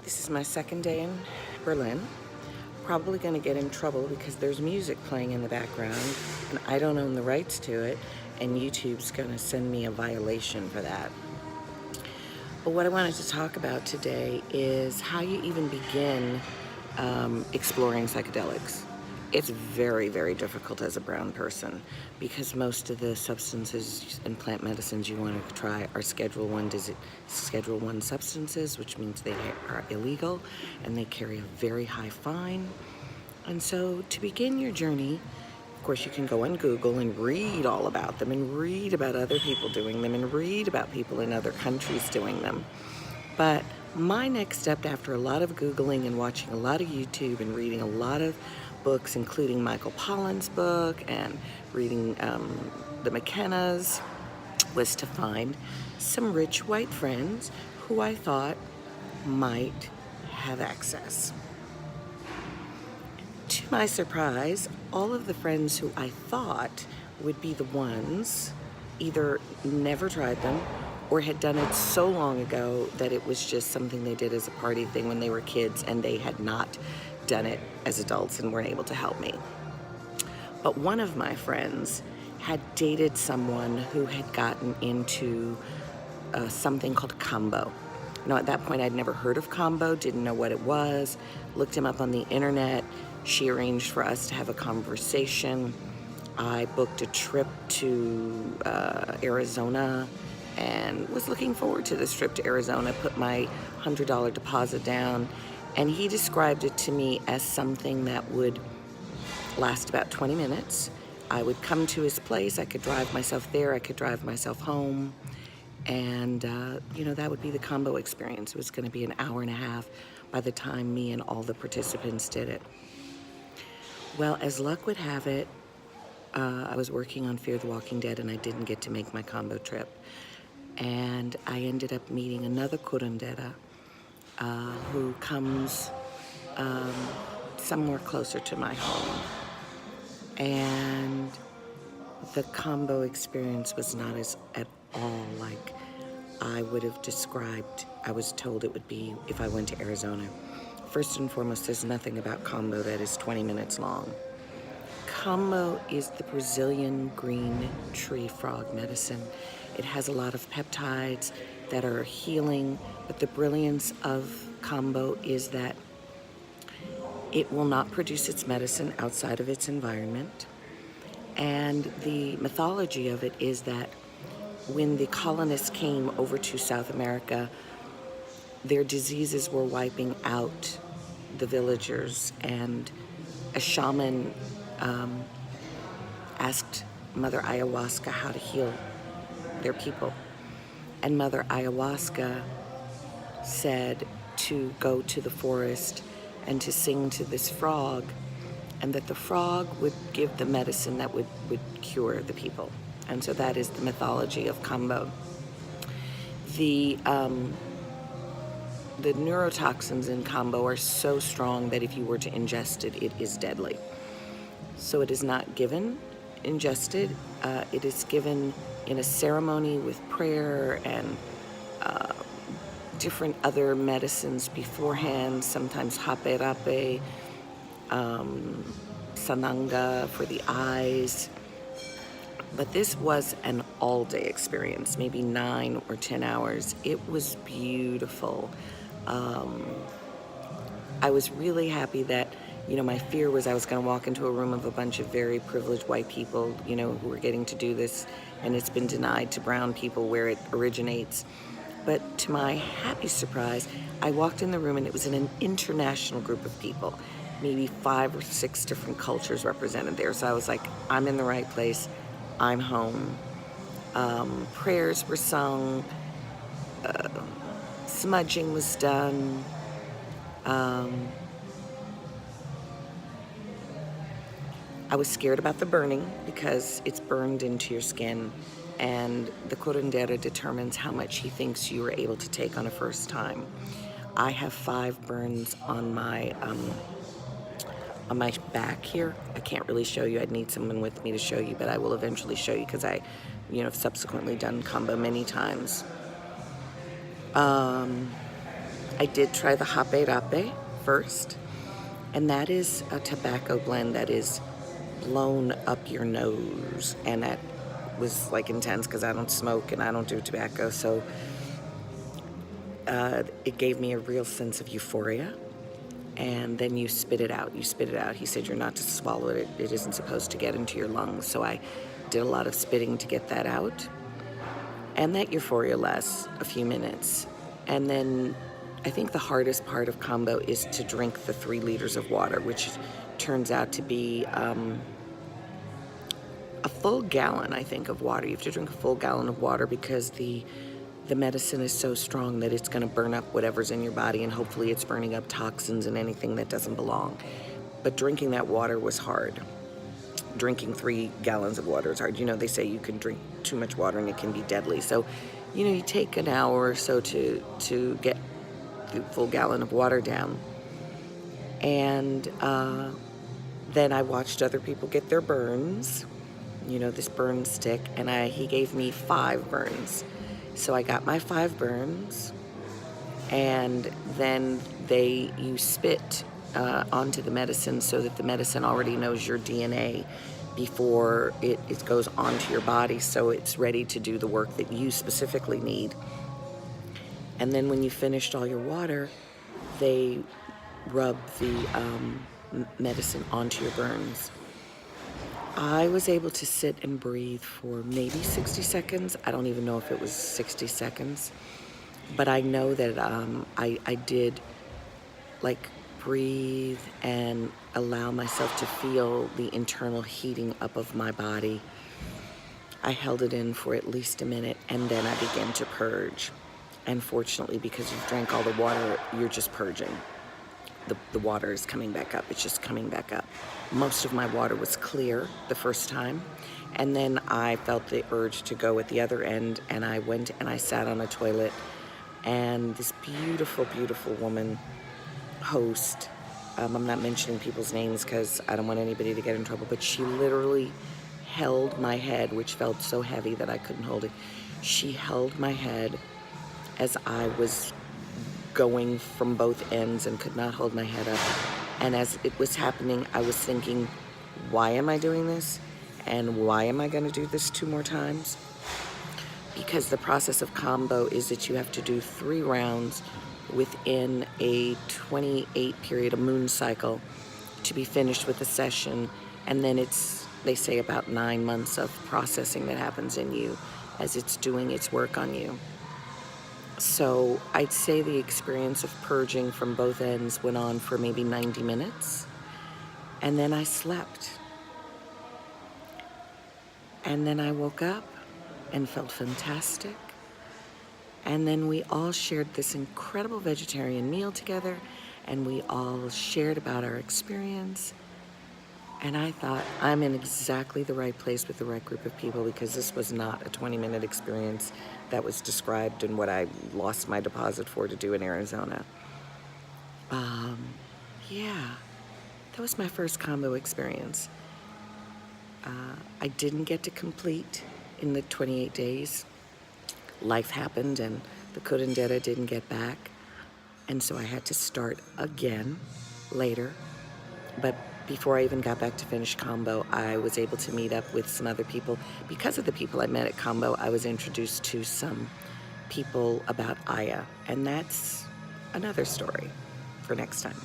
This is my second day in Berlin. Probably going to get in trouble because there's music playing in the background and I don't own the rights to it, and YouTube's going to send me a violation for that. But what I wanted to talk about today is how you even begin exploring psychedelics. It's very, very difficult as a brown person because most of the substances and plant medicines you want to try are Schedule 1 substances, which means they are illegal and they carry a very high fine. And so to begin your journey, of course, you can go on Google and read all about them and read about other people doing them and read about people in other countries doing them. But my next step, after a lot of Googling and watching a lot of YouTube and reading a lot of books, including Michael Pollan's book and reading the McKennas, was to find some rich white friends who I thought might have access. To my surprise, all of the friends who I thought would be the ones either never tried them or had done it so long ago that it was just something they did as a party thing when they were kids and they had not done it as adults and weren't able to help me. But one of my friends had dated someone who had gotten into something called KAMBO. Now, at that point, I'd never heard of KAMBO, didn't know what it was, looked him up on the internet. She arranged for us to have a conversation. I booked a trip to Arizona and was looking forward to this trip to Arizona, put my $100 deposit down, and he described it to me as something that would last about 20 minutes. I would come to his place, I could drive myself there, I could drive myself home, and that would be the KAMBO experience. It was going to be an hour and a half by the time me and all the participants did it. Well, as luck would have it, I was working on Fear the Walking Dead and I didn't get to make my KAMBO trip. And I ended up meeting another curandera who comes somewhere closer to my home. And the KAMBO experience was not at all like I would have described, I was told it would be if I went to Arizona. First and foremost, there's nothing about KAMBO that is 20 minutes long. KAMBO is the Brazilian green tree frog medicine. It has a lot of peptides that are healing, but the brilliance of KAMBO is that it will not produce its medicine outside of its environment. And the mythology of it is that when the colonists came over to South America, their diseases were wiping out the villagers, and a shaman asked Mother Ayahuasca how to heal their people. And Mother Ayahuasca said to go to the forest and to sing to this frog, and that the frog would give the medicine that would cure the people. And so that is the mythology of KAMBO. The neurotoxins in KAMBO are so strong that if you were to ingest it, it is deadly. So it is not given ingested. It is given in a ceremony with prayer and different other medicines beforehand, sometimes hape-rape, sananga for the eyes. But this was an all-day experience, maybe 9 or 10 hours. It was beautiful. I was really happy that, my fear was I was going to walk into a room of a bunch of very privileged white people, who were getting to do this, and it's been denied to brown people where it originates. But to my happy surprise, I walked in the room and it was an international group of people, maybe 5 or 6 different cultures represented there. So I was like, I'm in the right place. I'm home. Prayers were sung. Smudging was done. I was scared about the burning because it's burned into your skin, and the curandera determines how much he thinks you are able to take on a first time. I have 5 burns on my back here. I can't really show you. I'd need someone with me to show you, but I will eventually show you because I, have subsequently done KAMBO many times. I did try the Hape Rape first, and that is a tobacco blend that is blown up your nose, and that was like intense because I don't smoke and I don't do tobacco, so it gave me a real sense of euphoria. And then you spit it out. You spit it out. He said you're not to swallow it. It isn't supposed to get into your lungs. So I did a lot of spitting to get that out. And that euphoria lasts a few minutes. And then I think the hardest part of KAMBO is to drink the 3 liters of water, which turns out to be a full gallon, I think, of water. You have to drink a full gallon of water because the medicine is so strong that it's going to burn up whatever's in your body, and hopefully it's burning up toxins and anything that doesn't belong. But drinking that water was hard. Drinking 3 gallons of water is hard. You know, they say you can drink too much water and it can be deadly. So, you know, you take an hour or so to get the full gallon of water down. And then I watched other people get their burns, you know, this burn stick, and he gave me 5 burns. So I got my 5 burns, and then you spit onto the medicine so that the medicine already knows your DNA before it goes onto your body, so it's ready to do the work that you specifically need. And then when you finished all your water, they rub the medicine onto your burns. I was able to sit and breathe for maybe 60 seconds. I don't even know if it was 60 seconds, but I know that I did like breathe and allow myself to feel the internal heating up of my body. I held it in for at least a minute, and then I began to purge. And fortunately, because you've drank all the water, you're just purging. The water is coming back up. It's just coming back up. Most of my water was clear the first time, and then I felt the urge to go at the other end, and I went and I sat on a toilet, and this beautiful, beautiful woman, host, I'm not mentioning people's names because I don't want anybody to get in trouble, but she literally held my head, which felt so heavy that I couldn't hold it. She held my head as I was going from both ends and could not hold my head up. And as it was happening, I was thinking, why am I doing this? And why am I going to do this 2 more times? Because the process of KAMBO is that you have to do 3 rounds within a 28 period, a moon cycle, to be finished with a session. And then they say about 9 months of processing that happens in you as it's doing its work on you. So I'd say the experience of purging from both ends went on for maybe 90 minutes. And then I slept. And then I woke up and felt fantastic. And then we all shared this incredible vegetarian meal together, and we all shared about our experience. And I thought, I'm in exactly the right place with the right group of people, because this was not a 20-minute experience that was described in what I lost my deposit for to do in Arizona. Yeah, that was my first KAMBO experience. I didn't get to complete in the 28 days. Life happened, and the curandera didn't get back. And so I had to start again later. But before I even got back to finish KAMBO, I was able to meet up with some other people. Because of the people I met at KAMBO, I was introduced to some people about Aya. And that's another story for next time.